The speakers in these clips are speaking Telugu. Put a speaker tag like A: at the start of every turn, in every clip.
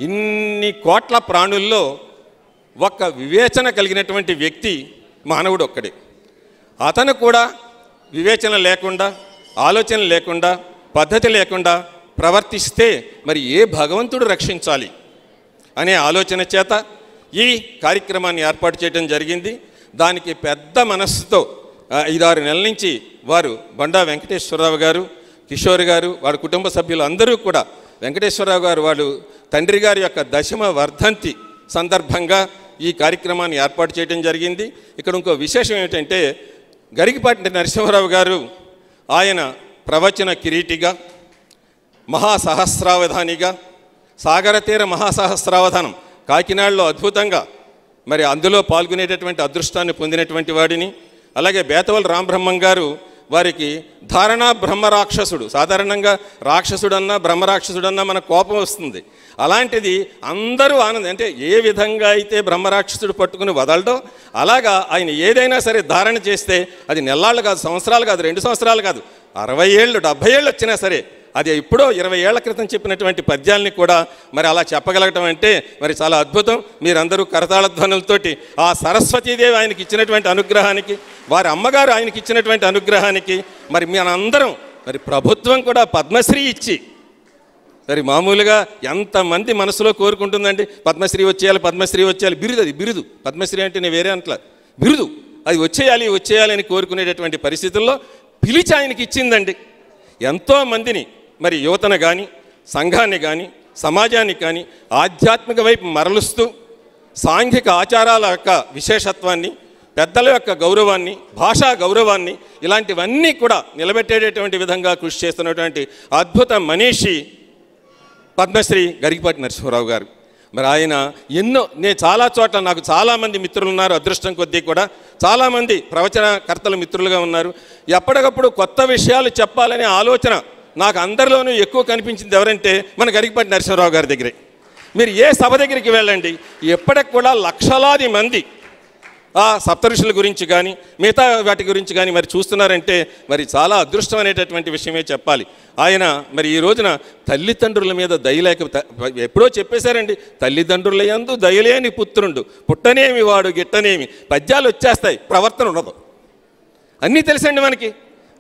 A: ఇన్ని కోట్ల ప్రాణుల్లో ఒక్క వివేచన కలిగినటువంటి వ్యక్తి మానవుడు ఒక్కడే. అతను కూడా వివేచన లేకుండా, ఆలోచన లేకుండా, పద్ధతి లేకుండా ప్రవర్తిస్తే మరి ఏ భగవంతుడు రక్షించాలి అనే ఆలోచన చేత ఈ కార్యక్రమాన్ని ఏర్పాటు చేయడం జరిగింది. దానికి పెద్ద మనస్సుతో 5-6 నెలల నుంచి వారు బండా వెంకటేశ్వరరావు గారు, కిషోర్ గారు, వారి కుటుంబ సభ్యులు అందరూ కూడా వెంకటేశ్వరరావు గారు వాళ్ళు తండ్రి గారి యొక్క 10వ వర్ధంతి సందర్భంగా ఈ కార్యక్రమాన్ని ఏర్పాటు చేయడం జరిగింది. ఇక్కడ ఇంకో విశేషం ఏమిటంటే గరికపాటి నరసింహారావు గారు ఆయన ప్రవచన కిరీటిగా, మహాసహస్రావధానిగా, సాగరతీర మహాసహస్రావధానం కాకినాడలో అద్భుతంగా మరి అందులో పాల్గొనేటటువంటి అదృష్టాన్ని పొందినటువంటి వాడిని, అలాగే బేతవల్ రామబ్రహ్మం గారు వారికి ధారణా బ్రహ్మరాక్షసుడు. సాధారణంగా రాక్షసుడన్నా బ్రహ్మరాక్షసుడన్నా మన కోపం వస్తుంది. అలాంటిది అందరూ ఆనందం, అంటే ఏ విధంగా అయితే బ్రహ్మరాక్షసుడు పట్టుకుని వదలడో అలాగా ఆయన ఏదైనా సరే ధారణ చేస్తే అది నెల్లాళ్ళు కాదు, సంవత్సరాలు కాదు, 2 సంవత్సరాలు కాదు, 60 ఏళ్ళు 70 ఏళ్ళు వచ్చినా సరే అది ఎప్పుడో 20 ఏళ్ల క్రితం చెప్పినటువంటి పద్యాల్ని కూడా మరి అలా చెప్పగలగటం అంటే మరి చాలా అద్భుతం. మీరందరూ కరతాళ ధ్వనులతోటి ఆ సరస్వతీదేవి ఆయనకి ఇచ్చినటువంటి అనుగ్రహానికి, వారి అమ్మగారు ఆయనకి ఇచ్చినటువంటి అనుగ్రహానికి, మరి మనందరం మరి ప్రభుత్వం కూడా పద్మశ్రీ ఇచ్చి, మరి మామూలుగా ఎంతమంది మనసులో కోరుకుంటుందండి పద్మశ్రీ వచ్చేయాలి, పద్మశ్రీ వచ్చేయాలి, బిరుదు, అది బిరుదు, పద్మశ్రీ అంటే నేను వేరే అంట్లా, బిరుదు అది వచ్చేయాలి అని కోరుకునేటటువంటి పరిస్థితుల్లో పిలిచి ఆయనకి ఇచ్చిందండి. ఎంతోమందిని మరి యువతను కానీ, సంఘాన్ని కానీ, సమాజానికి కానీ ఆధ్యాత్మిక వైపు మరలుస్తూ సాంఘిక ఆచారాల యొక్క విశేషత్వాన్ని, పెద్దల యొక్క గౌరవాన్ని, భాషా గౌరవాన్ని, ఇలాంటివన్నీ కూడా నిలబెట్టేటటువంటి విధంగా కృషి చేస్తున్నటువంటి అద్భుత మనీషి పద్మశ్రీ గరికపాటి నరసింహారావు గారు. మరి ఆయన నేను చాలా చోట్ల నాకు చాలామంది మిత్రులు ఉన్నారు, అదృష్టం కొద్దీ కూడా చాలామంది ప్రవచనకర్తలు మిత్రులుగా ఉన్నారు. ఎప్పటికప్పుడు కొత్త విషయాలు చెప్పాలనే ఆలోచన నాకు అందరిలోనూ ఎక్కువ కనిపించింది ఎవరంటే మన గరికపాటి నరసింహారావు గారి దగ్గరే. మీరు ఏ సభ దగ్గరికి వెళ్ళండి, ఎప్పటికి కూడా లక్షలాది మంది ఆ సప్తఋషుల గురించి కానీ మిగతా వాటి గురించి కానీ మరి చూస్తున్నారంటే మరి చాలా అదృష్టం అనేటటువంటి విషయమే చెప్పాలి. ఆయన మరి ఈ రోజున తల్లిదండ్రుల మీద దయలేక, ఎప్పుడో చెప్పేశారండి, తల్లిదండ్రుల యందు దయలేని పుత్రుండు, పుట్టనేమి వాడు గిట్టనేమి, పద్యాలు వచ్చేస్తాయి, ప్రవర్తన ఉండదు, అన్నీ తెలుసండి మనకి.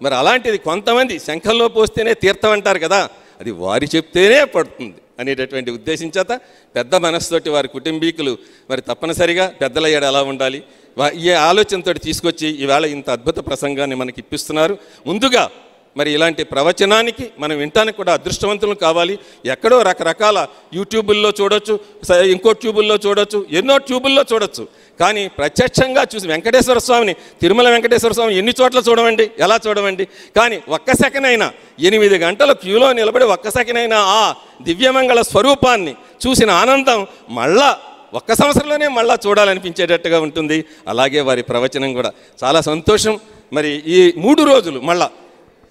A: మరి అలాంటిది కొంతమంది శంఖంలో పోస్తేనే తీర్థం అంటారు కదా, అది వారి చెప్తేనే పడుతుంది అనేటటువంటి ఉద్దేశం చేత పెద్ద మనస్సుతోటి వారి కుటుంబీకులు మరి తప్పనిసరిగా పెద్దలయ్యాడు ఎలా ఉండాలి ఈ ఆలోచనతో తీసుకొచ్చి ఈవేళ ఇంత అద్భుత ప్రసంగాన్ని మనకి ఇప్పిస్తున్నారు. ముందుగా మరి ఇలాంటి ప్రవచనానికి మనం వినటానికి కూడా అదృష్టవంతులు కావాలి. ఎక్కడో రకరకాల యూట్యూబుల్లో చూడొచ్చు, ఇంకో ట్యూబుల్లో చూడొచ్చు, ఎన్నో ట్యూబుల్లో చూడొచ్చు, కానీ ప్రత్యక్షంగా చూసి వెంకటేశ్వర స్వామిని, తిరుమల వెంకటేశ్వర స్వామిని ఎన్ని చోట్ల చూడమండి, ఎలా చూడమండి, కానీ ఒక్క సెకండ్ అయినా 8 గంటల క్యూలో నిలబడి ఒక్క సెకండ్ అయినా ఆ దివ్యమంగళ స్వరూపాన్ని చూసిన ఆనందం మళ్ళా ఒక్క సంవత్సరంలోనే మళ్ళా చూడాలనిపించేటట్టుగా ఉంటుంది. అలాగే వారి ప్రవచనం కూడా చాలా సంతోషం. మరి ఈ 3 రోజులు మళ్ళా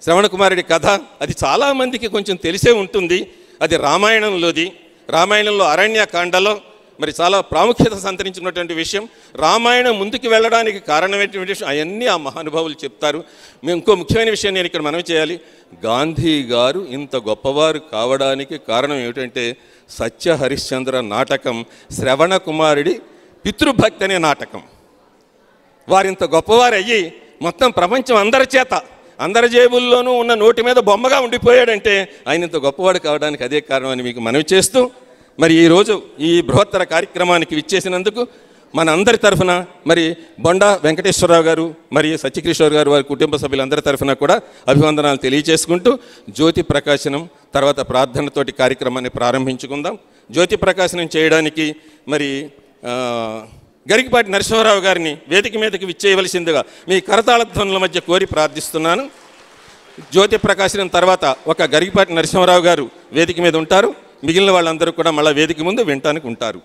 A: శ్రవణ కుమారుడి కథ అది చాలామందికి కొంచెం తెలిసే ఉంటుంది. అది రామాయణంలో అరణ్యకాండలో మరి చాలా ప్రాముఖ్యత సంతరించినటువంటి విషయం. రామాయణం ముందుకు వెళ్ళడానికి కారణమైనటువంటి విషయం అవన్నీ ఆ మహానుభావులు చెప్తారు. ఇంకో ముఖ్యమైన విషయం నేను ఇక్కడ మనవి చేయాలి. గాంధీ గారు ఇంత గొప్పవారు కావడానికి కారణం ఏమిటంటే సత్య హరిశ్చంద్ర నాటకం, శ్రవణ కుమారుడి పితృభక్తి అనే నాటకం. వారింత గొప్పవారు అయ్యి మొత్తం ప్రపంచం అందరి చేత, అందరి జేబుల్లోనూ ఉన్న నోటి మీద బొమ్మగా ఉండిపోయాడంటే ఆయన ఇంత గొప్పవాడు కావడానికి అదే కారణం అని మీకు మనవి చేస్తూ, మరి ఈరోజు ఈ బృహత్తర కార్యక్రమానికి విచ్చేసినందుకు మన అందరి తరఫున మరి బొండా వెంకటేశ్వరరావు గారు మరియు సత్యకిషోర్ గారు వారి కుటుంబ సభ్యులందరి తరఫున కూడా అభివందనాలు తెలియజేసుకుంటూ జ్యోతి ప్రకాశనం తర్వాత ప్రార్థనతోటి కార్యక్రమాన్ని ప్రారంభించుకుందాం. జ్యోతి ప్రకాశనం చేయడానికి మరి గరికపాటి నరసింహారావు గారిని వేదిక మీదకి విచ్చేయవలసిందిగా మీ కరతాళ ధ్వనుల మధ్య కోరి ప్రార్థిస్తున్నాను. జ్యోతి ప్రకాశనం తర్వాత ఒక గరికపాటి నరసింహారావు గారు వేదిక మీద ఉంటారు, మిగిలిన వాళ్ళందరూ కూడా మళ్ళీ వేదిక ముందు వినటానికి ఉంటారు.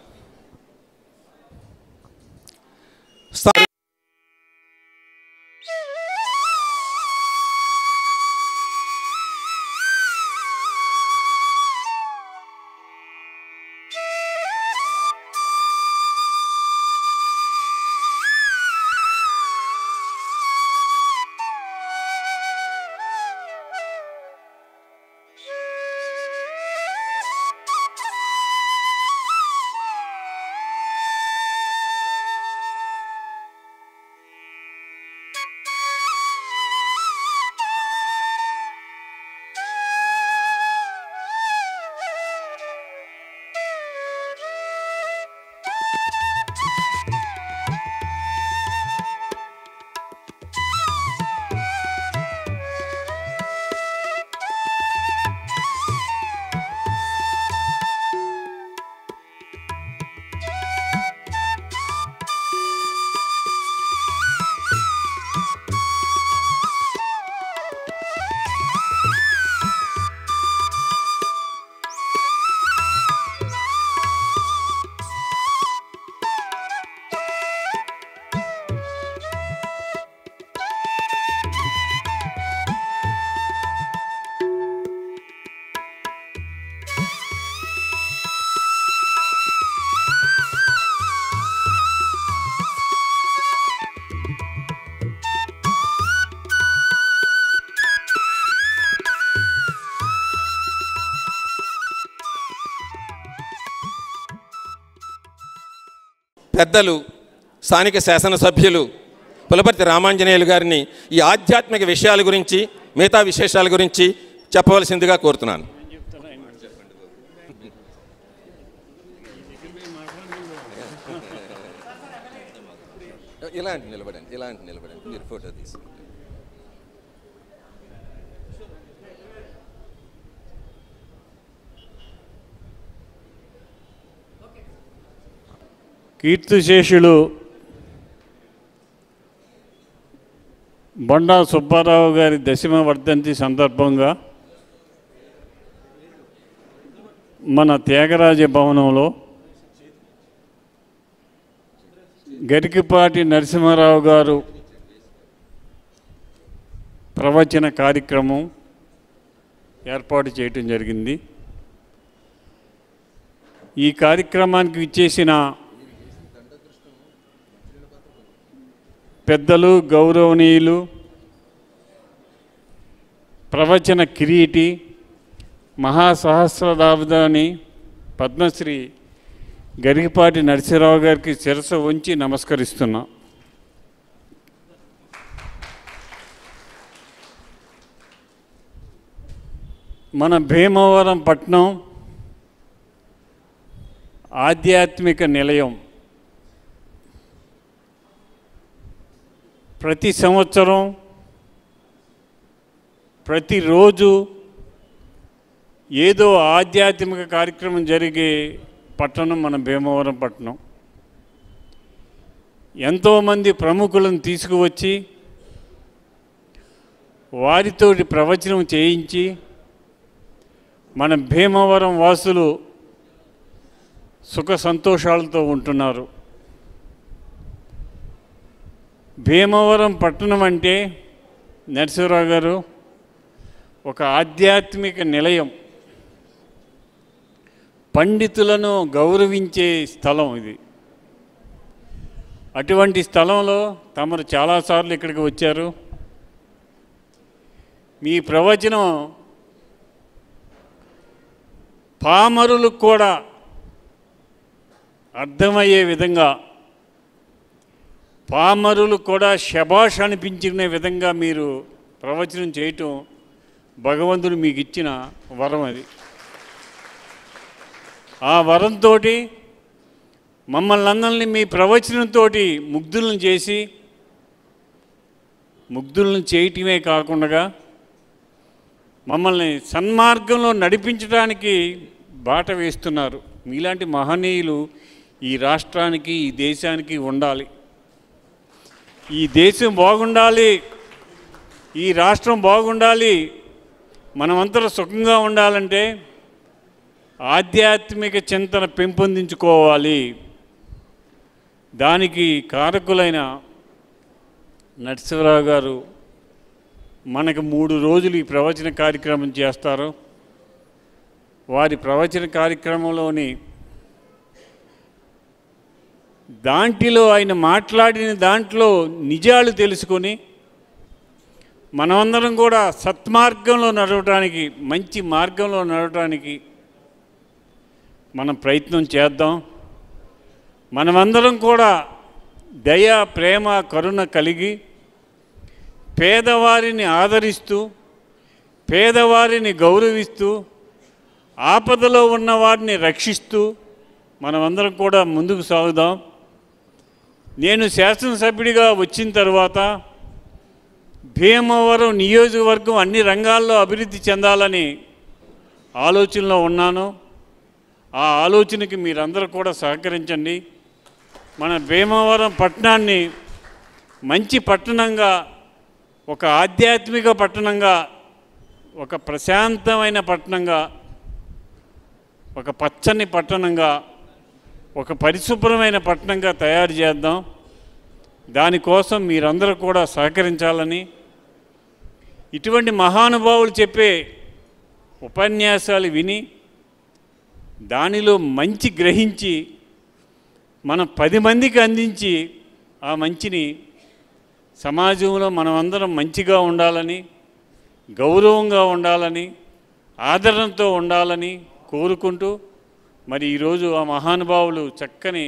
A: పెద్దలు స్థానిక శాసనసభ్యులు పులపర్తి రామాంజనేయులు గారిని ఈ ఆధ్యాత్మిక విషయాల గురించి, మిగతా విశేషాల గురించి చెప్పవలసిందిగా కోరుతున్నాను. ఇలాంటి నిలబడండి మీరు ఫోటో తీసుకుంటారు.
B: కీర్తిశేషులు బొండా సుబ్బారావు గారి 10వ వర్ధంతి సందర్భంగా మన త్యాగరాజ భవనంలో గరికిపాటి నరసింహారావు గారు ప్రవచన కార్యక్రమం ఏర్పాటు చేయటం జరిగింది. ఈ కార్యక్రమానికి ఇచ్చేసిన పెద్దలు, గౌరవనీయులు, ప్రవచన కిరీటి, మహాసహస్రనామధాని పద్మశ్రీ గరికిపాటి నరసింహారావు గారికి శిరస్సు ఉంచి నమస్కరిస్తున్నా. మన భీమవరం పట్టణం ఆధ్యాత్మిక నిలయం. ప్రతి సంవత్సరం, ప్రతిరోజు ఏదో ఆధ్యాత్మిక కార్యక్రమం జరిగే పట్టణం మన భీమవరం పట్టణం. ఎంతోమంది ప్రముఖులను తీసుకువచ్చి వారితోటి ప్రవచనం చేయించి మన భీమవరం వాసులు సుఖ సంతోషాలతో ఉంటున్నారు. భీమవరం పట్టణం అంటే నరసింహారావు గారు ఒక ఆధ్యాత్మిక నిలయం, పండితులను గౌరవించే స్థలం ఇది. అటువంటి స్థలంలో తమరు చాలాసార్లు ఇక్కడికి వచ్చారు. మీ ప్రవచనం పామరులకు కూడా అర్థమయ్యే విధంగా, పామరులు కూడా శభాష్ అనిపించుకునే విధంగా మీరు ప్రవచనం చేయటం భగవంతుడు మీకు ఇచ్చిన వరం. అది ఆ వరంతో మమ్మల్ని అందరినీ మీ ప్రవచనంతో ముగ్ధులను చేసి, ముగ్ధులను చేయటమే కాకుండా మమ్మల్ని సన్మార్గంలో నడిపించడానికి బాట వేస్తున్నారు. మీలాంటి మహనీయులు ఈ రాష్ట్రానికి, ఈ దేశానికి ఉండాలి. ఈ దేశం బాగుండాలి, ఈ రాష్ట్రం బాగుండాలి, మనమంతా సుఖంగా ఉండాలంటే ఆధ్యాత్మిక చింతన పెంపొందించుకోవాలి. దానికి కారకులైన నరసింహారావు గారు మనకు 3 రోజులు ఈ ప్రవచన కార్యక్రమం చేస్తారు. వారి ప్రవచన కార్యక్రమంలోని దాంట్లో ఆయన మాట్లాడిన దాంట్లో నిజాలు తెలుసుకొని మనమందరం కూడా సత్మార్గంలో నడవటానికి, మంచి మార్గంలో నడవటానికి మనం ప్రయత్నం చేద్దాం. మనమందరం కూడా దయ, ప్రేమ, కరుణ కలిగి పేదవారిని ఆదరిస్తూ, పేదవారిని గౌరవిస్తూ, ఆపదలో ఉన్న వారిని రక్షిస్తూ మనమందరం కూడా ముందుకు సాగుదాం. నేను శాసనసభ్యుడిగా వచ్చిన తర్వాత భీమవరం నియోజకవర్గం అన్ని రంగాల్లో అభివృద్ధి చెందాలని ఆలోచనలో ఉన్నాను. ఆ ఆలోచనకి మీరందరూ కూడా సహకరించండి. మన భీమవరం పట్టణాన్ని మంచి పట్టణంగా, ఒక ఆధ్యాత్మిక పట్టణంగా, ఒక ప్రశాంతమైన పట్టణంగా, ఒక పచ్చని పట్టణంగా, ఒక పరిశుభ్రమైన పట్టణంగా తయారు చేద్దాం. దానికోసం మీరందరూ కూడా సహకరించాలని, ఇటువంటి మహానుభావులు చెప్పే ఉపన్యాసాలు విని దానిలో మంచి గ్రహించి మనం 10 మందికి అందించి ఆ మంచిని సమాజంలో మనమందరం మంచిగా ఉండాలని, గౌరవంగా ఉండాలని, ఆదరణతో ఉండాలని కోరుకుంటూ, మరి ఈరోజు ఆ మహానుభావులు చక్కని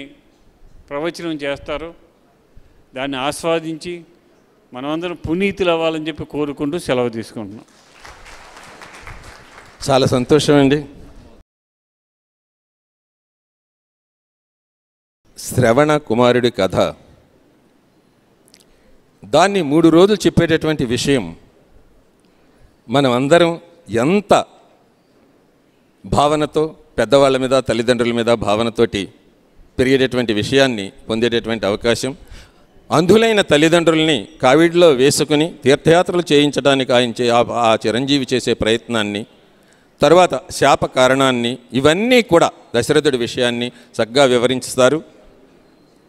B: ప్రవచనం చేస్తారు. దాన్ని ఆస్వాదించి మనమందరం పునీతులు అవ్వాలని చెప్పి కోరుకుంటూ సెలవు తీసుకుంటున్నాం.
A: చాలా సంతోషం అండి. శ్రవణ కుమారుడి కథ, దాన్ని 3 రోజులు చెప్పేటటువంటి విషయం మనం అందరం ఎంత భావనతో, పెద్దవాళ్ళ మీద, తల్లిదండ్రుల మీద భావనతోటి పెరిగేటటువంటి విషయాన్ని పొందేటటువంటి అవకాశం. అంధులైన తల్లిదండ్రుల్ని కావిడిలో వేసుకుని తీర్థయాత్రలు చేయించడానికి ఆ చిరంజీవి చేసే ప్రయత్నాన్ని, తర్వాత శాప కారణాన్ని, ఇవన్నీ కూడా దశరథుడి విషయాన్ని చక్కగా వివరించుతారు.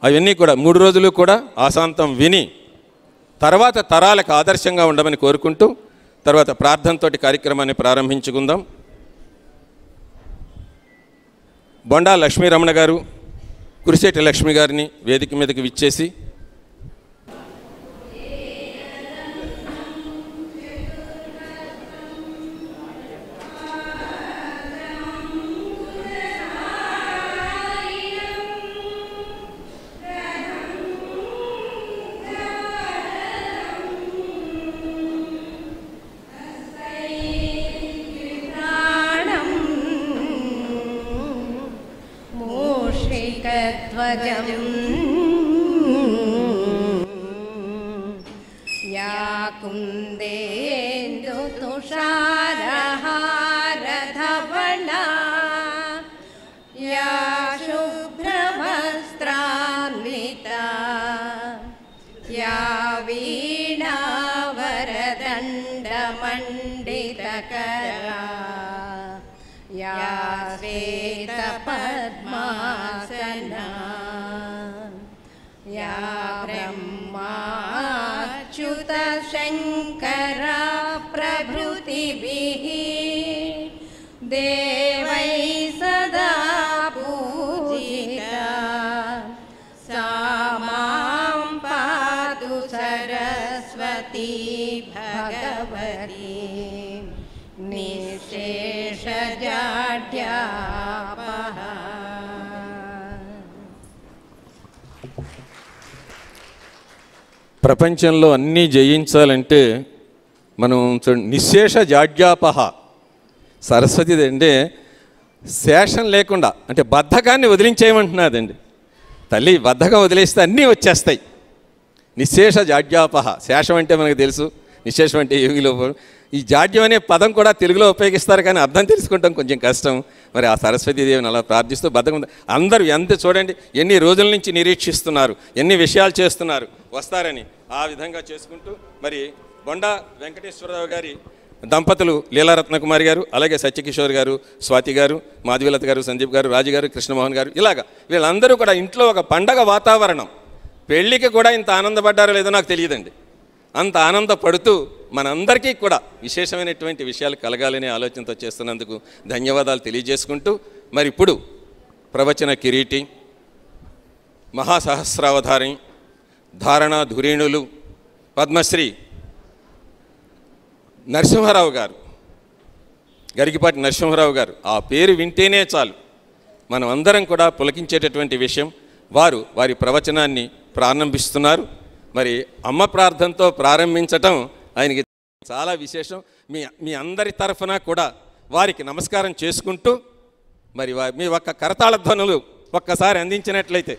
A: అవన్నీ కూడా 3 రోజులు కూడా ఆశాంతం విని తర్వాత తరాలకు ఆదర్శంగా ఉండమని కోరుకుంటూ తర్వాత ప్రార్థనతోటి కార్యక్రమాన్ని ప్రారంభించుకుందాం. బొండా లక్ష్మీరమణ గారు, కురిశెట్టి లక్ష్మి గారిని వేదిక మీదకి విచ్చేసి
C: या कुन्देन्दु तुषारहारधवला या शुभ्रवस्त्रान्विता या वीणावरदण्डमण्डितकरा या श्वेतपद्मासना या ब्रह्माच्युत शङ्करा प्रभृतिभिः देवैः सदा पूजिता सा मां पातु सरस्वती भगवती निःशेषजाड्यापहा.
A: ప్రపంచంలో అన్నీ జయించాలంటే మనం నిశ్శేష జాడ్యాపహ, సరస్వతిది అంటే శేషం లేకుండా, అంటే బద్ధకాన్ని వదిలించేయమంటున్నదండి తల్లి. బద్ధకం వదిలేస్తే అన్నీ వచ్చేస్తాయి. నిశ్శేష జాడ్యాపహ, శేషం అంటే మనకు తెలుసు, నిశ్శేషం అంటే యోగిలో. ఈ జాడ్యం అనే పదం కూడా తెలుగులో ఉపయోగిస్తారు, కానీ అర్థం తెలుసుకుంటాం కొంచెం కష్టం. మరి ఆ సరస్వతీదేవిని అలా ప్రార్థిస్తూ బద్ధకం అందరూ ఎంత చూడండి, ఎన్ని రోజుల నుంచి నిరీక్షిస్తున్నారు, ఎన్ని విషయాలు చేస్తున్నారు వస్తారని. ఆ విధంగా చేసుకుంటూ మరి బొండా వెంకటేశ్వరరావు గారి దంపతులు లీలారత్నకుమారి గారు, అలాగే సత్యకిషోర్ గారు, స్వాతి గారు, మాధవీలత గారు, సందీప్ గారు, రాజు గారు, కృష్ణమోహన్ గారు, ఇలాగా వీళ్ళందరూ కూడా ఇంట్లో ఒక పండగ వాతావరణం. పెళ్ళికి కూడా ఇంత ఆనందపడ్డారో లేదో నాకు తెలియదండి. అంత ఆనందపడుతూ మనందరికీ కూడా విశేషమైనటువంటి విషయాలు కలగాలనే ఆలోచనతో చేస్తున్నందుకు ధన్యవాదాలు తెలియజేసుకుంటూ మరి ఇప్పుడు ప్రవచన కిరీటి, మహాసహస్రావధారి, ధారణా ధురీణులు, పద్మశ్రీ నరసింహారావు గారు, గరికిపాటి నరసింహారావు గారు, ఆ పేరు వింటేనే చాలు మనం అందరం కూడా పులకించేటటువంటి విషయం. వారు వారి ప్రవచనాన్ని ప్రారంభిస్తున్నారు. మరి అమ్మ ప్రార్థనతో ప్రారంభించటం ఆయనకి చాలా విశేషం. మీ అందరి తరఫున కూడా వారికి నమస్కారం చేసుకుంటూ మరి మీ ఒక్క కరతాళ ధ్వనులు ఒక్కసారి అందించినట్లయితే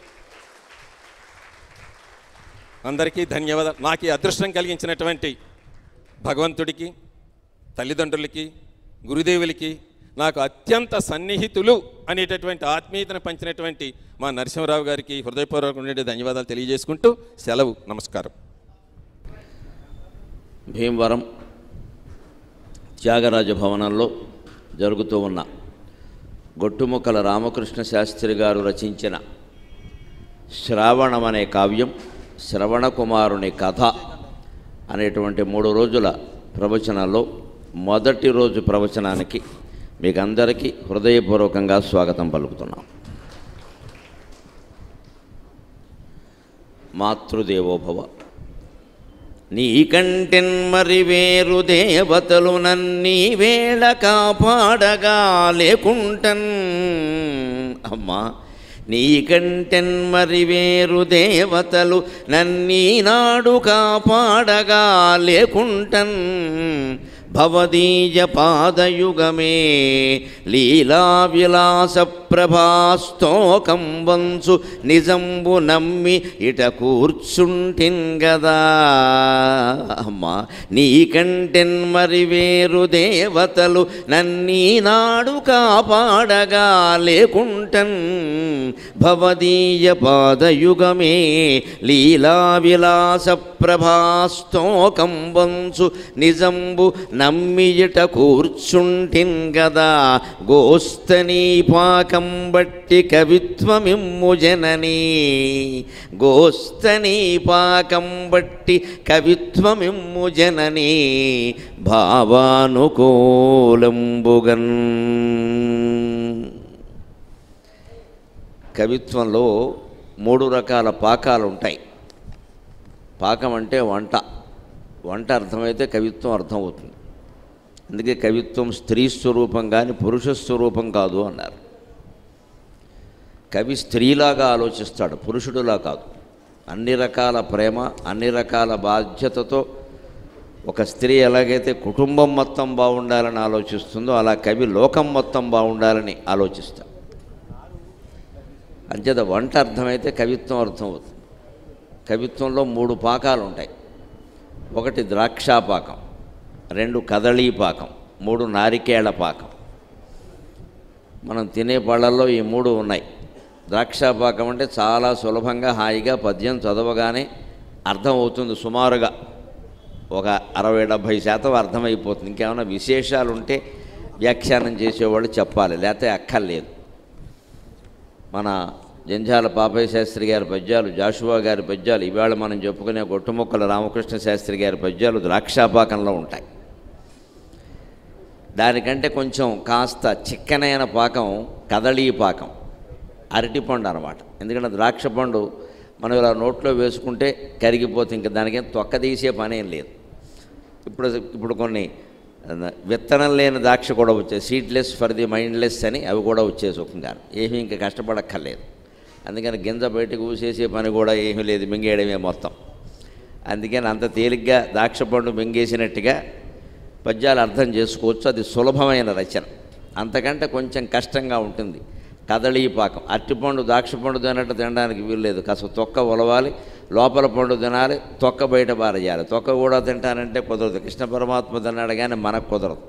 A: అందరికీ ధన్యవాదాలు. నాకు ఈ అదృష్టం కలిగించినటువంటి భగవంతుడికి, తల్లిదండ్రులకి, గురుదేవులకి, నాకు అత్యంత సన్నిహితులు అనేటటువంటి ఆత్మీయతను పంచినటువంటి మా నరసింహరావు గారికి హృదయపూర్వకమైన ధన్యవాదాలు తెలియజేసుకుంటూ సెలవు. నమస్కారం.
D: భీమవరం త్యాగరాజ భవనంలో జరుగుతూ ఉన్న గొట్టుముక్కల రామకృష్ణ శాస్త్రి గారు రచించిన శ్రావణం అనే కావ్యం, శ్రవణ కుమారుని కథ అనేటువంటి 3 రోజుల ప్రవచనాల్లో మొదటి రోజు ప్రవచనానికి మీకు అందరికీ హృదయపూర్వకంగా స్వాగతం పలుకుతున్నాం. మాతృదేవోభవ. నీకంటెన్ మరి వేరు దేవతలు నన్నీ వేళ కాపాడగా లేకుంటన్. అమ్మా, నీకంటెన్మరి వేరు దేవతలు నన్నీనాడు కాపాడగా లేకుంటన్ భవదీయ పాదయుగమే లీలా విలాస ప్రభాస్తోకం వంశు నిజంబు నమ్మి ఇట కూర్చుంటిన్ గదా. అమ్మా నీకంటెన్మరి వేరు దేవతలు నన్నీనాడు కాపాడగా లేకుంటన్ భవదీయ పాదయుగమే లీలా విలాస ప్రభాస్తోకం వంశు నిజంబు నమ్మియట కూర్చుంటిన్ గదా. గోస్తనీ పాకం బట్టి కవిత్వమిమ్ము జననీ, గోస్తనీ పాకం బట్టి కవిత్వమిమ్ము జననీ భావానుకూలంబుగన్. కవిత్వంలో 3 రకాల పాకాలు ఉంటాయి. పాకం అంటే వంట, వంట అర్థమైతే కవిత్వం అర్థమవుతుంది. అందుకే కవిత్వం స్త్రీ స్వరూపం కానీ పురుష స్వరూపం కాదు అన్నారు. కవి స్త్రీలాగా ఆలోచిస్తాడు, పురుషుడులా కాదు. అన్ని రకాల ప్రేమ, అన్ని రకాల బాధ్యతతో ఒక స్త్రీ ఎలాగైతే కుటుంబం మొత్తం బాగుండాలని ఆలోచిస్తుందో అలా కవి లోకం మొత్తం బాగుండాలని ఆలోచిస్తాడు. అంచేత వంట అర్థమైతే కవిత్వం అర్థమవుతుంది. కవిత్వంలో 3 పాకాలు ఉంటాయి. 1 ద్రాక్షాపాకం, 2 కదళీపాకం, 3 నారికేళ పాకం. మనం తినే పళ్ళల్లో ఈ 3 ఉన్నాయి. ద్రాక్షాపాకం అంటే చాలా సులభంగా హాయిగా పద్యం చదవగానే అర్థమవుతుంది. సుమారుగా ఒక 60-70% అర్థమైపోతుంది. ఇంకేమైనా విశేషాలు ఉంటే వ్యాఖ్యానం చేసేవాళ్ళు చెప్పాలి, లేకపోతే అక్కర్లేదు. మన జంజాల పాపయ్య శాస్త్రి గారి పద్యాలు, జాషువా గారి పద్యాలు, ఇవాళ మనం చెప్పుకునే గొట్టుముక్కల రామకృష్ణ శాస్త్రి గారి పద్యాలు ద్రాక్షాపాకంలో ఉంటాయి. దానికంటే కొంచెం కాస్త చిక్కనైన పాకం కదళీ పాకం, అరటిపండు అన్నమాట. ఎందుకంటే ద్రాక్ష పండు మనం ఇలా నోట్లో వేసుకుంటే కరిగిపోతే ఇంకా దానికేం తొక్క తీసే పనేం లేదు. ఇప్పుడు కొన్ని విత్తనం లేని ద్రాక్ష కూడా వచ్చాయి, సీడ్లెస్ ఫర్ ది మైండ్లెస్ అని, అవి కూడా వచ్చేసి ఒకంగా ఏమీ ఇంకా కష్టపడక్కర్లేదు. అందుకని గింజ బయటకు ఊసేసే పని కూడా ఏమీ లేదు, మింగేయడమే మొత్తం. అందుకని అంత తేలిగ్గా ద్రాక్ష పండు మింగేసినట్టుగా పద్యాలు అర్థం చేసుకోవచ్చు. అది సులభమైన రచన. అంతకంటే కొంచెం కష్టంగా ఉంటుంది కదళీపాకం. అరటిపండు ద్రాక్ష పండు తినట్టు తినడానికి వీల్లేదు, కాస్త తొక్క ఒలవాలి, లోపల పండు తినాలి, తొక్క బయట బారేయాలి. తొక్క కూడా తింటానంటే కుదరదు. కృష్ణ పరమాత్మ తిన్నాడు కానీ మనకు కుదరదు.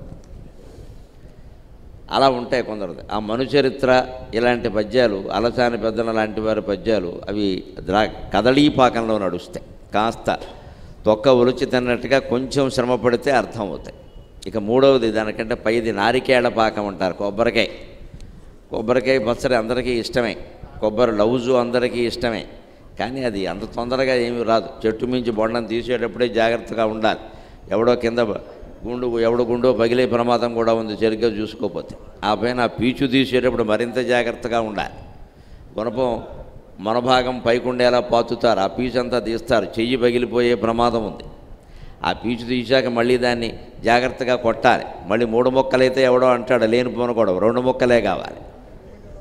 D: అలా ఉంటాయి కుదరదు. ఆ మనుచరిత్ర ఇలాంటి పద్యాలు, అలసాని పెద్దల లాంటి వారి పద్యాలు అవి కదళీపాకంలో నడుస్తాయి. కాస్త తొక్క ఒలిచి తిన్నట్టుగా కొంచెం శ్రమ పడితే అర్థం అవుతాయి. ఇక 3వది దానికంటే పైది నారికేళ పాకం అంటారు. కొబ్బరికాయ పచ్చడి అందరికీ ఇష్టమే, కొబ్బరి లౌజు అందరికీ ఇష్టమే. కానీ అది అంత తొందరగా ఏమీ రాదు. చెట్టు మించి బొండం తీసేటప్పుడే జాగ్రత్తగా ఉండాలి. ఎవడో కింద గుండో పగిలే ప్రమాదం కూడా ఉంది సరిగ్గా చూసుకోకపోతే. ఆ పైన ఆ పీచు తీసేటప్పుడు మరింత జాగ్రత్తగా ఉండాలి. గుణపం మనభాగం పైకుండేలా పాతుతారు, ఆ పీచు అంతా తీస్తారు, చెయ్యి పగిలిపోయే ప్రమాదం ఉంది. ఆ పీచు తీశాక మళ్ళీ దాన్ని జాగ్రత్తగా కొట్టాలి. మళ్ళీ 3 ముక్కలైతే ఎవడో అంటాడు లేనిపోను కూడా 2 ముక్కలే కావాలి.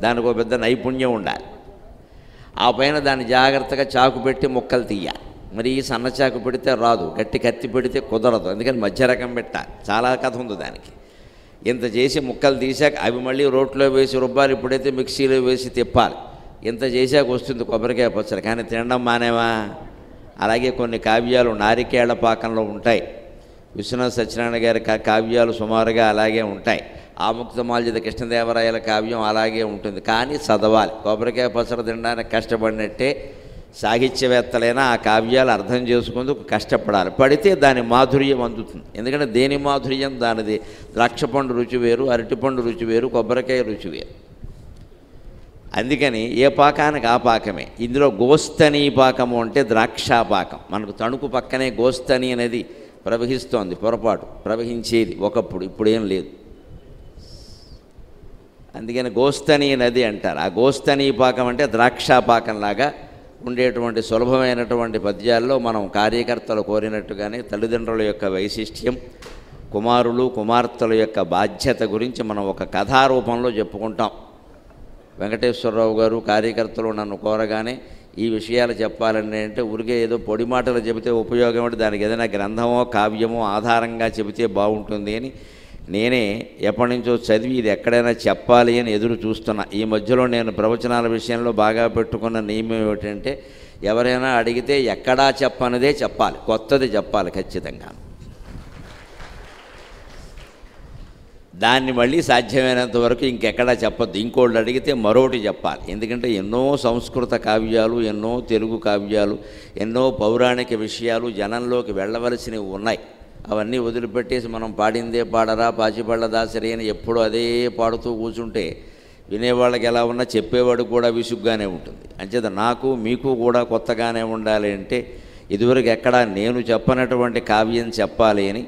D: దానికి ఒక పెద్ద నైపుణ్యం ఉండాలి. ఆ పైన దాన్ని జాగ్రత్తగా చాకు పెట్టి ముక్కలు తీయాలి. మరి ఈ సన్న చాకు పెడితే రాదు, గట్టి కత్తి పెడితే కుదరదు. అందుకని మధ్య రకం పెట్టాలి. చాలా కథ ఉంది దానికి. ఇంత చేసి ముక్కలు తీశాక అవి మళ్ళీ రోట్లో వేసి రుబ్బాలి, ఇప్పుడైతే మిక్సీలో వేసి తిప్పాలి. ఇంత చేశాక వస్తుంది కొబ్బరికాయ పచ్చడి. కానీ తినడం మానేవా? అలాగే కొన్ని కావ్యాలు నారికేళ పాకంలో ఉంటాయి. విశ్వనాథ సత్యనారాయణ గారి కావ్యాలు సుమారుగా అలాగే ఉంటాయి. ఆముక్తమాల్యద కృష్ణదేవరాయల కావ్యం అలాగే ఉంటుంది. కానీ చదవాలి. కొబ్బరికాయ పచ్చడి తినడానికి కష్టపడినట్టే సాహిత్యవేత్తలైనా ఆ కావ్యాలు అర్థం చేసుకుందుకు కష్టపడాలి. పడితే దాని మాధుర్యం అందుతుంది. ఎందుకంటే దేని మాధుర్యం దానిది. ద్రాక్షపండు రుచి వేరు, అరటిపండు రుచి వేరు, కొబ్బరికాయ రుచి వేరు. అందుకని ఏ పాకానికి ఆ పాకమే. ఇందులో గోస్తని పాకము అంటే ద్రాక్షాపాకం. మనకు తణుకు పక్కనే గోస్తని అనేది ప్రవహిస్తోంది, పొరపాటు ప్రవహించేది ఒకప్పుడు, ఇప్పుడేం లేదు. అందుకని గోస్తని నది అంటారు. ఆ గోస్తని పాకం అంటే ద్రాక్షాపాకంలాగా ఉండేటువంటి సులభమైనటువంటి పద్యాల్లో మనం కార్యకర్తలు కోరినట్టుగానే తల్లిదండ్రుల యొక్క వైశిష్ట్యం, కుమారులు కుమార్తెల యొక్క బాధ్యత గురించి మనం ఒక కథారూపంలో చెప్పుకుంటాం. వెంకటేశ్వరరావు గారు కార్యకర్తలు నన్ను కోరగానే ఈ విషయాలు చెప్పాలని అంటే ఊరికే ఏదో పొడి మాటలు చెబితే ఉపయోగం అంటే దానికి ఏదైనా గ్రంథమో కావ్యమో ఆధారంగా చెబితే బాగుంటుంది అని నేనే ఎప్పటి నుంచో చదివి ఇది ఎక్కడైనా చెప్పాలి అని ఎదురు చూస్తున్నా. ఈ మధ్యలో నేను ప్రవచనాల విషయంలో బాగా పెట్టుకున్న నియమం ఏమిటంటే ఎవరైనా అడిగితే ఎక్కడా చెప్పనిదే చెప్పాలి, కొత్తది చెప్పాలి ఖచ్చితంగా. దాన్ని మళ్ళీ సాధ్యమైనంత వరకు ఇంకెక్కడా చెప్పొద్దు. ఇంకోళ్ళు అడిగితే మరొకటి చెప్పాలి. ఎందుకంటే ఎన్నో సంస్కృత కావ్యాలు, ఎన్నో తెలుగు కావ్యాలు, ఎన్నో పౌరాణిక విషయాలు జనంలోకి వెళ్ళవలసినవి ఉన్నాయి. అవన్నీ వదిలిపెట్టేసి మనం పాడిందే పాడరా పాచిపళ్ళ దాసరి అని ఎప్పుడూ అదే పాడుతూ కూర్చుంటే వినేవాళ్ళకి ఎలా ఉన్నా చెప్పేవాడికి కూడా విసుగ్గానే ఉంటుంది. అంచేత నాకు మీకు కూడా కొత్తగానే ఉండాలి అంటే ఇదివరకు ఎక్కడా నేను చెప్పనటువంటి కావ్యం చెప్పాలి అని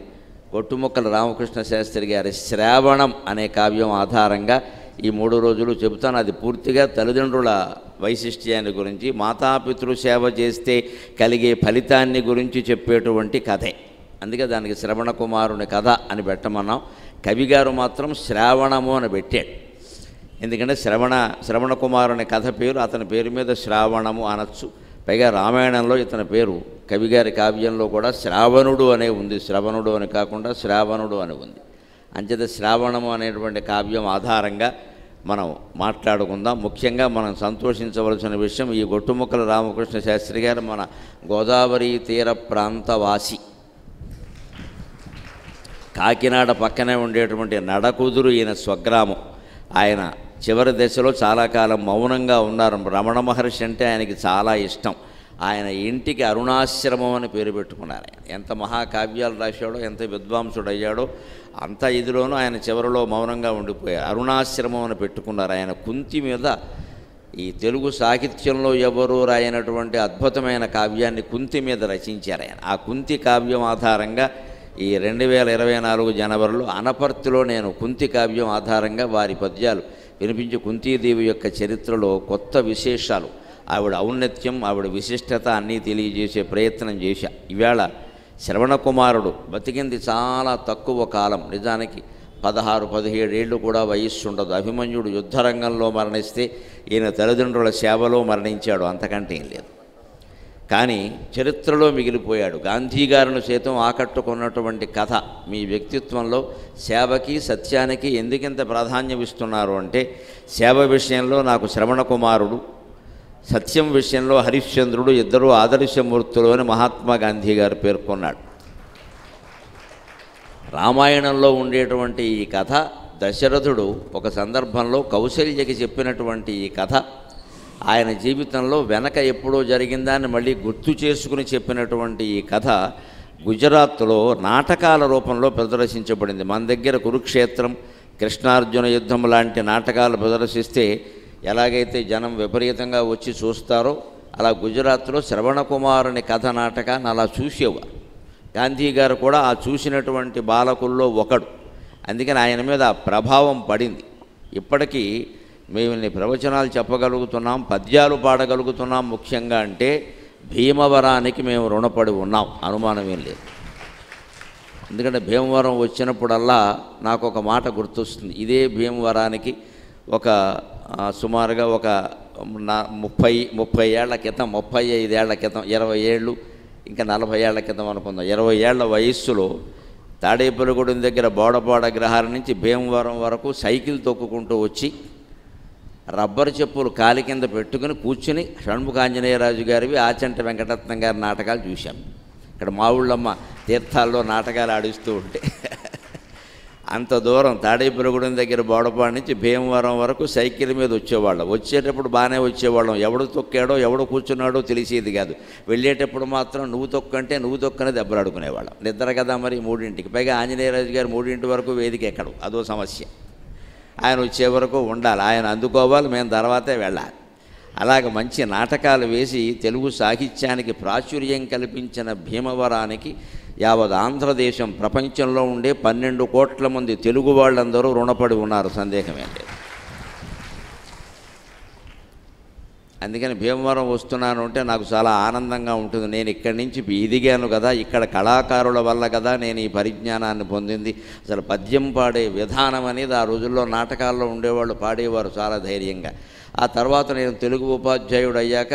D: కొట్టుముక్కల రామకృష్ణ శాస్త్రి గారి శ్రావణం అనే కావ్యం ఆధారంగా ఈ 3 రోజులు చెబుతాను. అది పూర్తిగా తల్లిదండ్రుల వైశిష్ట్యాన్ని గురించి, మాతాపితృ సేవ చేస్తే కలిగే ఫలితాన్ని గురించి చెప్పేటువంటి కథే. అందుకే దానికి శ్రవణ కుమారుని కథ అని పెట్టమన్నాం. కవిగారు మాత్రం శ్రావణము అని పెట్టాడు. ఎందుకంటే శ్రవణ కుమారుని కథ పేరు, అతని పేరు మీద శ్రావణము అనొచ్చు. పైగా రామాయణంలో ఇతని పేరు కవిగారి కావ్యంలో కూడా శ్రావణుడు అనే ఉంది, శ్రవణుడు అని కాకుండా శ్రావణుడు అని ఉంది. అంచేత శ్రావణము అనేటువంటి కావ్యం ఆధారంగా మనం మాట్లాడుకుందాం. ముఖ్యంగా మనం సంతోషించవలసిన విషయం, ఈ గొట్టుముక్కల రామకృష్ణ శాస్త్రి గారు మన గోదావరి తీర ప్రాంతవాసి. కాకినాడ పక్కనే ఉండేటువంటి నడకుదురు ఈయన స్వగ్రామం. ఆయన చివరి దశలో చాలా కాలం మౌనంగా ఉన్నారు. రమణ మహర్షి అంటే ఆయనకి చాలా ఇష్టం. ఆయన ఇంటికి అరుణాశ్రమం అని పేరు పెట్టుకున్నారు. ఆయన ఎంత మహాకావ్యాలు రాశాడో, ఎంత విద్వాంసుడు అయ్యాడో అంత ఇదిలోనూ ఆయన చివరిలో మౌనంగా ఉండిపోయారు. అరుణాశ్రమం అని పెట్టుకున్నారు. ఆయన కుంతి మీద ఈ తెలుగు సాహిత్యంలో ఎవరూ రాయనటువంటి అద్భుతమైన కావ్యాన్ని కుంతి మీద రచించారు ఆయన. ఆ కుంతి కావ్యం ఆధారంగా ఈ 2024 జనవరిలో అనపర్తిలో నేను కుంతి కావ్యం ఆధారంగా వారి పద్యాలు వినిపించి కుంతీదేవి యొక్క చరిత్రలో కొత్త విశేషాలు, ఆవిడ ఔన్నత్యం, ఆవిడ విశిష్టత అన్నీ తెలియజేసే ప్రయత్నం చేశా. ఈవేళ శ్రవణ కుమారుడు బతికింది చాలా తక్కువ కాలం. నిజానికి 16-17 ఏళ్ళు కూడా వయస్సు ఉండదు. అభిమన్యుడు యుద్ధరంగంలో మరణిస్తే ఈయన తల్లిదండ్రుల సేవలో మరణించాడు, అంతకంటే ఏం లేదు. కానీ చరిత్రలో మిగిలిపోయాడు. గాంధీ గారిని సైతం ఆకట్టుకున్నటువంటి కథ మీ వ్యక్తిత్వంలో సేవకి సత్యానికి ఎందుకింత ప్రాధాన్యం ఇస్తున్నారు అంటే, సేవ విషయంలో నాకు శ్రవణ కుమారుడు, సత్యం విషయంలో హరిశ్చంద్రుడు ఇద్దరూ ఆదర్శమూర్తులు అని మహాత్మా గాంధీ గారు పేర్కొన్నాడు. రామాయణంలో ఉండేటువంటి ఈ కథ దశరథుడు ఒక సందర్భంలో కౌసల్యకి చెప్పినటువంటి ఈ కథ ఆయన జీవితంలో వెనక ఎప్పుడో జరిగిందాన్ని మళ్ళీ గుర్తు చేసుకుని చెప్పినటువంటి ఈ కథ గుజరాత్లో నాటకాల రూపంలో ప్రదర్శించబడింది. మన దగ్గర కురుక్షేత్రం, కృష్ణార్జున యుద్ధం లాంటి నాటకాలు ప్రదర్శిస్తే ఎలాగైతే జనం విపరీతంగా వచ్చి చూస్తారో అలా గుజరాత్లో శ్రవణ కుమారుని కథ నాటకాన్ని అలా చూసేవారు. గాంధీ గారు కూడా ఆ చూసినటువంటి బాలకుల్లో ఒకడు. అందుకని ఆయన మీద ఆ ప్రభావం పడింది. ఇప్పటికీ మేము ఇన్ని ప్రవచనాలు చెప్పగలుగుతున్నాం, పద్యాలు పాడగలుగుతున్నాం. ముఖ్యంగా అంటే భీమవరానికి మేము రుణపడి ఉన్నాం, అనుమానమేం లేదు. ఎందుకంటే భీమవరం వచ్చినప్పుడల్లా నాకు ఒక మాట గుర్తొస్తుంది. ఇదే భీమవరానికి ఒక సుమారుగా ఒక 30 ఏళ్ల క్రితం, 35 ఏళ్ల క్రితం, 20 ఏళ్ళు ఇంకా 40 ఏళ్ల క్రితం అనుకుందాం, 20 ఏళ్ల వయస్సులో తాడేపల్లిగూడెం దగ్గర బోడపాడ గ్రహారం నుంచి భీమవరం వరకు సైకిల్ తొక్కుకుంటూ వచ్చి రబ్బరు చెప్పులు కాలి కింద పెట్టుకుని కూర్చుని షణ్ముఖాంజనేయరాజు గారివి, ఆచంట వెంకటరత్నం గారి నాటకాలు చూశాం. ఇక్కడ మా ఊళ్ళమ్మ తీర్థాల్లో నాటకాలు ఆడిస్తూ ఉంటే అంత దూరం తాడేపల్లిగూడెం దగ్గర బోడపాడు నుంచి భీమవరం వరకు సైకిల్ మీద వచ్చేవాళ్ళం. వచ్చేటప్పుడు బాగానే వచ్చేవాళ్ళం. ఎవడు తొక్కాడో ఎవడు కూర్చున్నాడో తెలిసేది కాదు. వెళ్ళేటప్పుడు మాత్రం నువ్వు తొక్కంటే నువ్వు తొక్కనే దెబ్బలాడుకునేవాళ్ళం. నిద్ర కదా మరి 3ంటికి. పైగా ఆంజనేయరాజు గారు 3 వరకు వేదిక ఎక్కడు, అదో సమస్య. ఆయన వచ్చే వరకు ఉండాలి, ఆయన అందుకోవాలి, మేము తర్వాతే వెళ్ళాలి. అలాగ మంచి నాటకాలు వేసి తెలుగు సాహిత్యానికి ప్రాచుర్యం కల్పించిన భీమవరానికి యావత్ ఆంధ్రదేశం, ప్రపంచంలో ఉండే 12 కోట్ల మంది తెలుగు వాళ్ళందరూ రుణపడి ఉన్నారు, సందేహమే లేదు. అందుకని భీమవరం వస్తున్నాను అంటే నాకు చాలా ఆనందంగా ఉంటుంది. నేను ఇక్కడి నుంచి ఎదిగాను కదా, ఇక్కడ కళాకారుల వల్ల కదా నేను ఈ పరిజ్ఞానాన్ని పొందింది. అసలు పద్యం పాడే విధానం అనేది ఆ రోజుల్లో నాటకాల్లో ఉండేవాళ్ళు పాడేవారు చాలా ధైర్యంగా. ఆ తర్వాత నేను తెలుగు ఉపాధ్యాయుడు అయ్యాక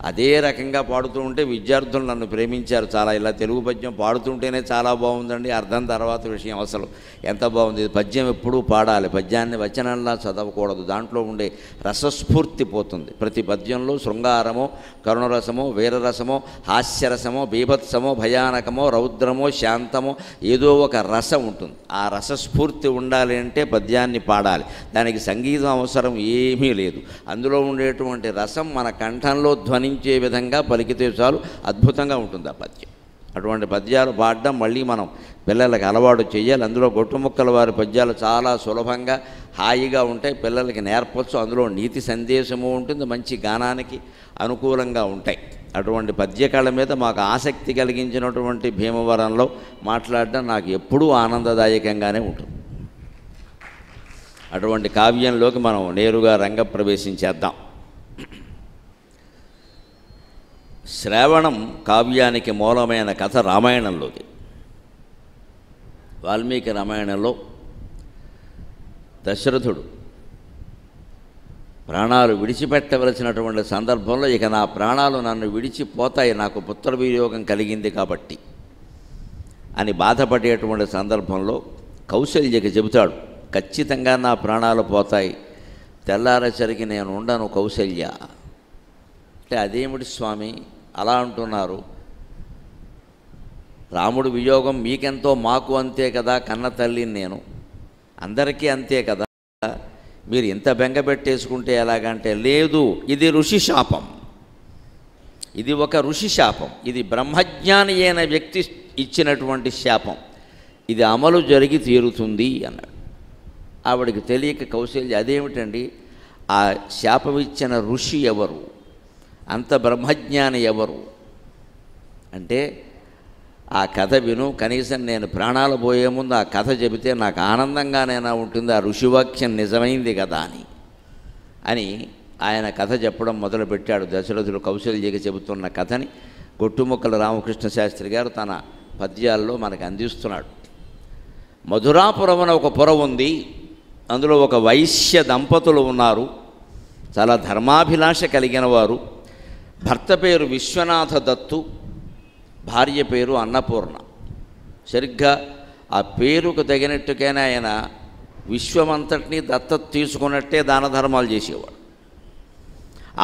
D: అదే రకంగా పాడుతూ ఉంటే విద్యార్థులు నన్ను ప్రేమించారు చాలా. ఇలా తెలుగు పద్యం పాడుతుంటేనే చాలా బాగుందండి, అర్థం తర్వాత విషయం అసలు ఎంత బాగుంది. పద్యం ఎప్పుడూ పాడాలి, పద్యాన్ని వచనంలా చదవకూడదు. దాంట్లో ఉండే రసస్ఫూర్తి పోతుంది. ప్రతి పద్యంలో శృంగారమో, కరుణరసమో, వీరరసమో, హాస్యరసమో, బీభత్సమో, భయానకమో, రౌద్రమో, శాంతమో ఏదో ఒక రసం ఉంటుంది. ఆ రసస్ఫూర్తి ఉండాలి అంటే పద్యాన్ని పాడాలి. దానికి సంగీతం అవసరం ఏమీ లేదు. అందులో ఉండేటువంటి రసం మన కంఠంలో ధ్వనించే విధంగా పలికితే చాలు, అద్భుతంగా ఉంటుంది ఆ పద్యం. అటువంటి పద్యాలు పాడడం మళ్ళీ మనం పిల్లలకి అలవాటు చేయాలి. అందులో గొట్టుముక్కల వారి పద్యాలు చాలా సులభంగా హాయిగా ఉంటాయి, పిల్లలకి నేర్పచ్చు. అందులో నీతి సందేశము ఉంటుంది, మంచి గానానికి అనుకూలంగా ఉంటాయి. అటువంటి పద్యకళ మీద మాకు ఆసక్తి కలిగించినటువంటి భీమవరంలో మాట్లాడడం నాకు ఎప్పుడూ ఆనందదాయకంగానే ఉంటుంది. అటువంటి కావ్యంలోకి మనం నేరుగా రంగప్రవేశం చేద్దాం. శ్రావణం కావ్యానికి మూలమైన కథ రామాయణంలోది. వాల్మీకి రామాయణంలో దశరథుడు ప్రాణాలు విడిచిపెట్టవలసినటువంటి సందర్భంలో ఇక నా ప్రాణాలు నన్ను విడిచిపోతాయి, నాకు పుత్ర వియోగం కలిగింది కాబట్టి అని బాధపడేటువంటి సందర్భంలో కౌశల్యకి చెబుతాడు, ఖచ్చితంగా నా ప్రాణాలు పోతాయి, తెల్లారేసరికి నేను ఉండను కౌశల్య. అంటే అదేమిటి స్వామి అలా అంటున్నారు? రాముడు వియోగం మీకెంతో మాకు అంతే కదా, కన్న తల్లిని నేను, అందరికీ అంతే కదా, మీరు ఇంత బెంగ పెట్టేసుకుంటే ఎలాగంటే, లేదు ఇది ఋషి శాపం, ఇది ఒక ఋషి శాపం, ఇది బ్రహ్మజ్ఞాని అయిన వ్యక్తి ఇచ్చినటువంటి శాపం, ఇది అమలు జరిగి తీరుతుంది అన్నాడు. ఆవిడికి తెలియక కౌశల్య అదేమిటండి, ఆ శాపమిచ్చిన ఋషి ఎవరు, అంత బ్రహ్మజ్ఞాని ఎవరు అంటే, ఆ కథ విను, కనీసం నేను ప్రాణాలు పోయే ముందు ఆ కథ చెబితే నాకు ఆనందంగానైనా ఉంటుంది, ఆ ఋషివాక్యం నిజమైంది కదా అని ఆయన కథ చెప్పడం మొదలుపెట్టాడు. దశరథుడు కౌశల్యకి చెబుతున్న కథని గొట్టుముక్కల రామకృష్ణ శాస్త్రి గారు తన పద్యాల్లో మనకు అందిస్తున్నాడు. మధురాపురం అనే ఒక పురం ఉంది, అందులో ఒక వైశ్య దంపతులు ఉన్నారు, చాలా ధర్మాభిలాష కలిగిన వారు. భర్త పేరు విశ్వనాథ దత్తు, భార్య పేరు అన్నపూర్ణ. సరిగ్గా ఆ పేరుకు తగినట్టుగానే ఆయన విశ్వమంతటినీ దత్తత తీసుకున్నట్టే దాన ధర్మాలు చేసేవాడు.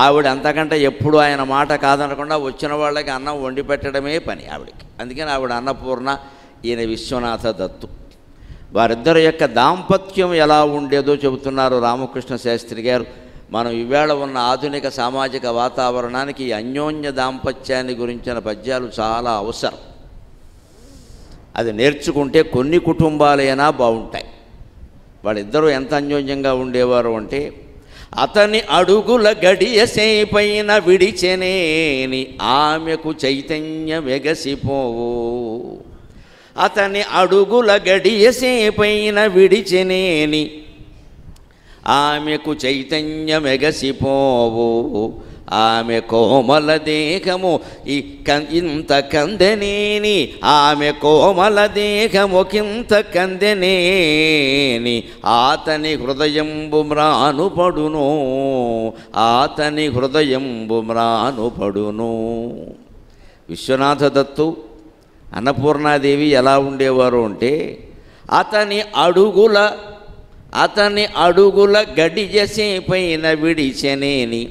D: ఆవిడ అంతకంటే ఎప్పుడు ఆయన మాట కాదనకుండా వచ్చిన వాళ్ళకి అన్నం వండి పెట్టడమే పని ఆవిడకి. అందుకని ఆవిడ అన్నపూర్ణ, ఈయన విశ్వనాథ దత్తు. వారిద్దరి యొక్క దాంపత్యం ఎలా ఉండేదో చెబుతున్నారు రామకృష్ణ శాస్త్రి గారు. మనం ఈవేళ ఉన్న ఆధునిక సామాజిక వాతావరణానికి ఈ అన్యోన్య దాంపత్యాన్ని గురించిన పద్యాలు చాలా అవసరం. అది నేర్చుకుంటే కొన్ని కుటుంబాలైనా బాగుంటాయి. వాళ్ళిద్దరూ ఎంత అన్యోన్యంగా ఉండేవారు అంటే, అతని అడుగుల గడియసేపైన విడిచెనేని ఆమెకు చైతన్యం ఎగసిపోవు, అతని అడుగుల గడియసేపైన విడిచెనేని ఆమెకు చైతన్యం ఎగసిపోవు, ఆమె కోమల దేహము ఇంత కందనేని, ఆమె కోమల దేహము కింత కందనేని, ఆతని హృదయంబు మ్రానుపడును, ఆతని హృదయంబు మ్రానుపడును. విశ్వనాథ దత్తు అన్నపూర్ణాదేవి ఎలా ఉండేవారు అంటే, అతని అడుగుల గడియసేపైన విడిచెనేని,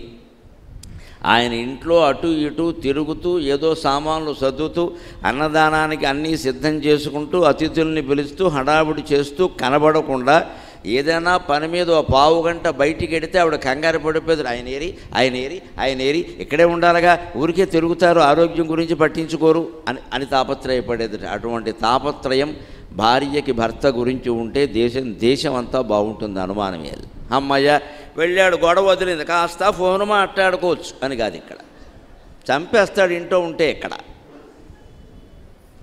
D: ఆయన ఇంట్లో అటు ఇటు తిరుగుతూ ఏదో సామాన్లు సర్దుతూ అన్నదానానికి అన్నీ సిద్ధం చేసుకుంటూ అతిథుల్ని పిలుస్తూ హడావుడి చేస్తూ కనబడకుండా ఏదైనా పని మీద ఓ పావు గంట బయటికి వెడితే ఆవిడ కంగారు పడిపోతుంది. ఆయన ఏరి ఇక్కడే ఉండాలిగా, ఊరికే తిరుగుతారు, ఆరోగ్యం గురించి పట్టించుకోరు అని తాపత్రయపడేది. అటువంటి తాపత్రయం భార్యకి భర్త గురించి ఉంటే దేశం అంతా బాగుంటుంది, అనుమానమే. అమ్మయ్య వెళ్ళాడు, గొడవ వదిలింది, కాస్త ఫోన్ మాట్లాడుకోవచ్చు అని కాదు. ఇక్కడ చంపేస్తాడు ఇంట్లో ఉంటే. ఇక్కడ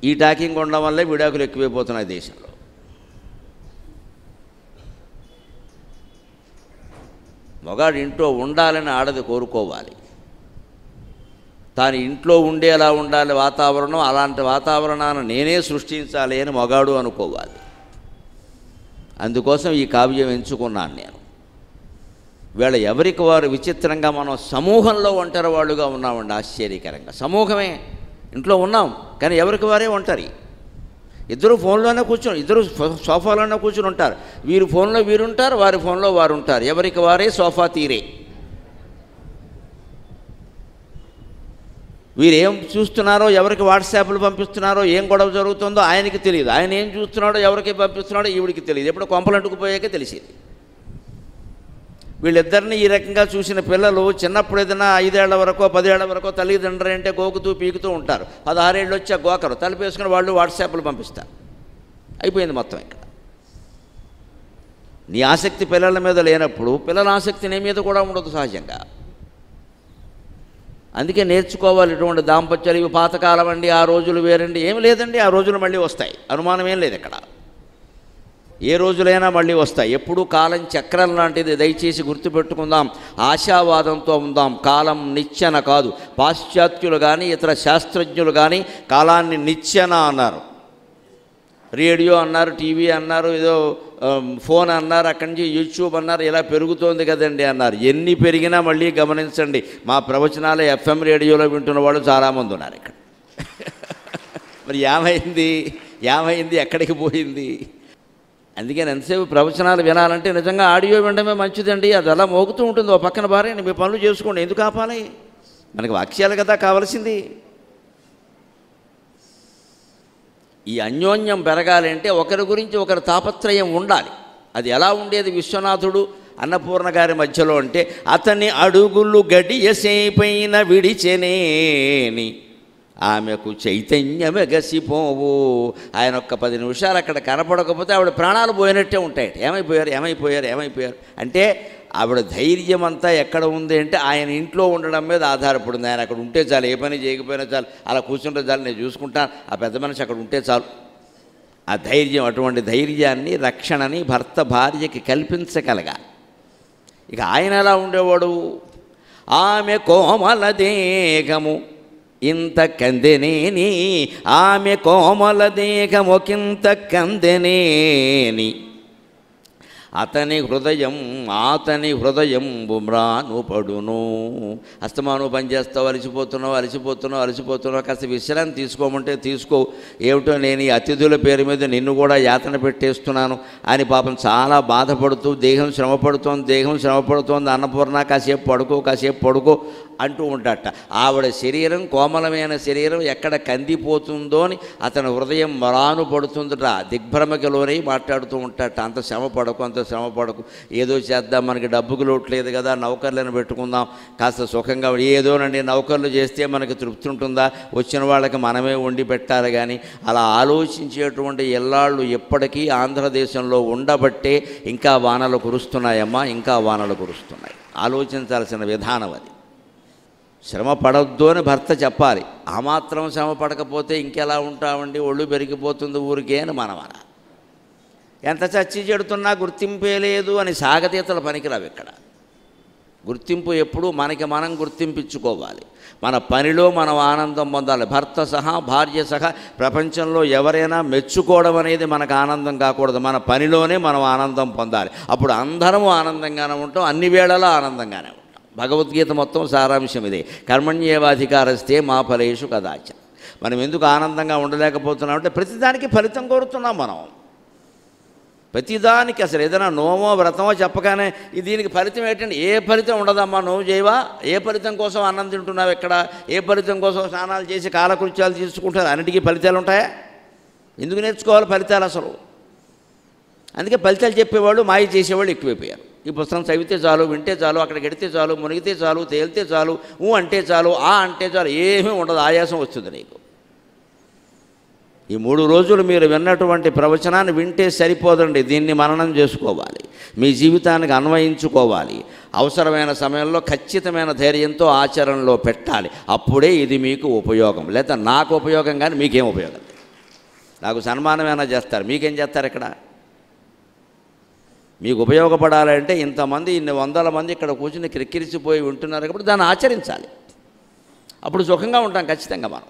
D: ఈ టాకింగ్ ఉండడం వల్లే విడాకులు ఎక్కువైపోతున్నాయి దేశంలో. మగాడు ఇంట్లో ఉండాలని ఆడది కోరుకోవాలి. తాను ఇంట్లో ఉండేలా ఉండాలి వాతావరణం, అలాంటి వాతావరణాన్ని నేనే సృష్టించాలి అని మగాడు అనుకోవాలి. అందుకోసం ఈ కావ్యం ఎంచుకున్నాను నేను. వీళ్ళ ఎవరికి వారు విచిత్రంగా మనం సమూహంలో ఒంటరి వాళ్ళుగా ఉన్నామండి. ఆశ్చర్యకరంగా సమూహమే ఇంట్లో ఉన్నాం, కానీ ఎవరికి వారే ఒంటరి. ఇద్దరు ఫోన్లోనే కూర్చొని, ఇద్దరు సోఫాలోనే కూర్చుని ఉంటారు. వీరు ఫోన్లో వీరుంటారు, వారి ఫోన్లో వారు ఉంటారు. ఎవరికి వారే సోఫా తీరే. వీరు ఏం చూస్తున్నారో, ఎవరికి వాట్సాప్లు పంపిస్తున్నారో, ఏం గొడవ జరుగుతుందో ఆయనకి తెలియదు. ఆయన ఏం చూస్తున్నాడో, ఎవరికి పంపిస్తున్నాడో ఈవిడికి తెలియదు. ఎప్పుడు కొంపలంటుకుపోయాకే తెలిసేది. వీళ్ళిద్దరిని ఈ రకంగా చూసిన పిల్లలు చిన్నప్పుడు ఏదైనా 5 ఏళ్ల వరకో 10 ఏళ్ల వరకో తల్లిదండ్రులు అంటే గోకుతూ పీకుతూ ఉంటారు. 16 ఏళ్ళు వచ్చా గోకరు, తలుపేసుకుని వాళ్ళు వాట్సాప్లు పంపిస్తారు. అయిపోయింది మొత్తం. ఇక్కడ నీ ఆసక్తి పిల్లల మీద లేనప్పుడు పిల్లల ఆసక్తి నీ మీద కూడా ఉండదు సహజంగా. అందుకే నేర్చుకోవాలి ఇటువంటి దాంపత్యాలు. ఇవి పాతకాలం అండి, ఆ రోజులు వేరండి. ఏమి లేదండి, ఆ రోజులు మళ్ళీ వస్తాయి, అనుమానం ఏం లేదు. ఇక్కడ ఏ రోజులైనా మళ్ళీ వస్తాయి. ఎప్పుడూ కాలం చక్రం లాంటిది, దయచేసి గుర్తుపెట్టుకుందాం. ఆశావాదంతో ఉందాం. కాలం నిచ్చెన కాదు. పాశ్చాత్యులు కానీ ఇతర శాస్త్రజ్ఞులు కానీ కాలాన్ని నిచ్చెన అన్నారు. రేడియో అన్నారు, టీవీ అన్నారు, ఏదో ఫోన్ అన్నారు, అక్కడి నుంచి యూట్యూబ్ అన్నారు. ఇలా పెరుగుతోంది కదండి అన్నారు. ఎన్ని పెరిగినా మళ్ళీ గమనించండి, మా ప్రవచనాలు FM రేడియోలో వింటున్న వాళ్ళు చాలామంది ఉన్నారు ఇక్కడ. మరి ఏమైంది, ఎక్కడికి పోయింది? అందుకని ఎంతసేపు ప్రవచనాలు వినాలంటే నిజంగా ఆడియో వినడమే మంచిదండి. అది అలా మోగుతూ ఉంటుంది. ఓ పక్కన భార్యని మీ పనులు చేసుకోండి. ఎందుకు ఆపాలి? మనకి వాక్యాలు కదా కావాల్సింది. ఈ అన్యోన్యం పెరగాలంటే ఒకరి గురించి ఒకరి తాపత్రయం ఉండాలి. అది ఎలా ఉండేది విశ్వనాథుడు అన్నపూర్ణ గారి మధ్యలో అంటే, అతని అడుగులు గడియసేపైన విడిచెనేని ఆమెకు చైతన్యమెగసిపోవు. ఆయన ఒక్క 10 నిమిషాలు అక్కడ కనపడకపోతే ఆవిడ ప్రాణాలు పోయినట్టే ఉంటాయి. ఏమైపోయారు అంటే ఆవిడ ధైర్యం అంతా ఎక్కడ ఉంది అంటే ఆయన ఇంట్లో ఉండడం మీద ఆధారపడింది. ఆయన అక్కడ ఉంటే చాలు, ఏ పని చేయకపోయినా చాలు, అలా కూర్చుంటే చాలు, నేను చూసుకుంటాను, ఆ పెద్ద మనిషి అక్కడ ఉంటే చాలు. ఆ ధైర్యం, అటువంటి ధైర్యాన్ని, రక్షణని భర్త భార్యకి కల్పించగలగాలి. ఇక ఆయన ఎలా ఉండేవాడు? ఆమె కోమల దేహము ఇంత కందెనేని, ఆమె కోమల దేహమొకింత కందెనేని, అతని హృదయం బుమ్రాను పడును. అస్తమాను పనిచేస్తావు, అలసిపోతున్నావు, కాస్త విశ్రాంతి తీసుకోమంటే తీసుకో. ఏమిటో నేను ఈ అతిథుల పేరు మీద నిన్ను కూడా యాతన పెట్టేస్తున్నాను అని పాపం చాలా బాధపడుతూ, దేహం శ్రమపడుతోంది అన్నపూర్ణ, కాసేపు పడుకో అంటూ ఉంటాట. ఆవిడ శరీరం, కోమలమైన శరీరం ఎక్కడ కందిపోతుందో అని అతని హృదయం మరాను పడుతుందట. దిగ్భ్రమకి లోనై మాట్లాడుతూ ఉంటాట. అంత శ్రమ పడకు, ఏదో చేద్దాం, మనకి డబ్బుకు లోటు లేదు కదా, నౌకర్లను పెట్టుకుందాం, కాస్త సుఖంగా. ఏదోనండి, నౌకర్లు చేస్తే మనకి తృప్తి ఉంటుందా? వచ్చిన వాళ్ళకి మనమే వండి పెట్టాలి. కానీ అలా ఆలోచించేటువంటి ఇల్లాళ్ళు ఎప్పటికీ ఆంధ్రదేశంలో ఉండబట్టే ఇంకా వానలు కురుస్తున్నాయమ్మా, ఆలోచించాల్సిన విధానం అది. శ్రమ పడొద్దు అని భర్త చెప్పాలి. ఆ మాత్రం శ్రమ పడకపోతే ఇంకెలా ఉంటామండి, ఒళ్ళు పెరిగిపోతుంది ఊరికే అని మనం అలా. ఎంత చచ్చి చెడుతున్నా గుర్తింపే లేదు అని సాగతీతలు పనికిరావు. ఇక్కడ గుర్తింపు ఎప్పుడూ మనకి మనం గుర్తింపించుకోవాలి. మన పనిలో మనం ఆనందం పొందాలి. భర్త సహా, భార్య సహా ప్రపంచంలో ఎవరైనా మెచ్చుకోవడం అనేది మనకు ఆనందం కాకూడదు. మన పనిలోనే మనం ఆనందం పొందాలి. అప్పుడు అందరము ఆనందంగానే ఉంటాం, అన్ని వేళలా ఆనందంగానే ఉంటాం. భగవద్గీత మొత్తం సారాంశం ఇదే. కర్మణ్యేవాధికారస్తే మా ఫలేషు కదాచ. మనం ఎందుకు ఆనందంగా ఉండలేకపోతున్నామంటే ప్రతిదానికి ఫలితం కోరుతున్నాం మనం. ప్రతిదానికి అసలు ఏదైనా నోమో వ్రతమో చెప్పగానే దీనికి ఫలితం ఏంటంటే, ఏ ఫలితం ఉండదమ్మా, నోము చేయవా? ఏ ఫలితం కోసం అన్నం తింటున్నావు? ఎక్కడ? ఏ ఫలితం కోసం స్నానాలు చేసి కాలకృత్యాలు తీసుకుంటారు? అన్నిటికీ ఫలితాలు ఉంటాయా? ఎందుకు నేర్చుకోవాలి ఫలితాలు అసలు? అందుకే ఫలితాలు చెప్పేవాళ్ళు, మాయ చేసేవాళ్ళు ఎక్కువైపోయారు. ఈ పుస్తకం చదివితే చాలు, వింటే చాలు, అక్కడికి ఎడితే చాలు, మునిగితే చాలు, తేలితే చాలు, అంటే చాలు, అంటే చాలు, ఏమీ ఉండదు, ఆయాసం వస్తుంది నీకు. ఈ 3 రోజులు మీరు విన్నటువంటి ప్రవచనాన్ని వింటే సరిపోదండి, దీన్ని మననం చేసుకోవాలి, మీ జీవితానికి అన్వయించుకోవాలి. అవసరమైన సమయంలో ఖచ్చితమైన ధైర్యంతో ఆచరణలో పెట్టాలి. అప్పుడే ఇది మీకు ఉపయోగం. లేదా నాకు ఉపయోగం కానీ మీకేం ఉపయోగం? నాకు సన్మానమైనా చేస్తారు, మీకేం చేస్తారు? ఇక్కడ మీకు ఉపయోగపడాలంటే ఇంతమంది, ఇన్ని వందల మంది ఇక్కడ కూర్చుని క్రిక్కిరిసిపోయి ఉంటున్నారు కాబట్టి దాన్ని ఆచరించాలి. అప్పుడు సుఖంగా ఉంటాం ఖచ్చితంగా మనం.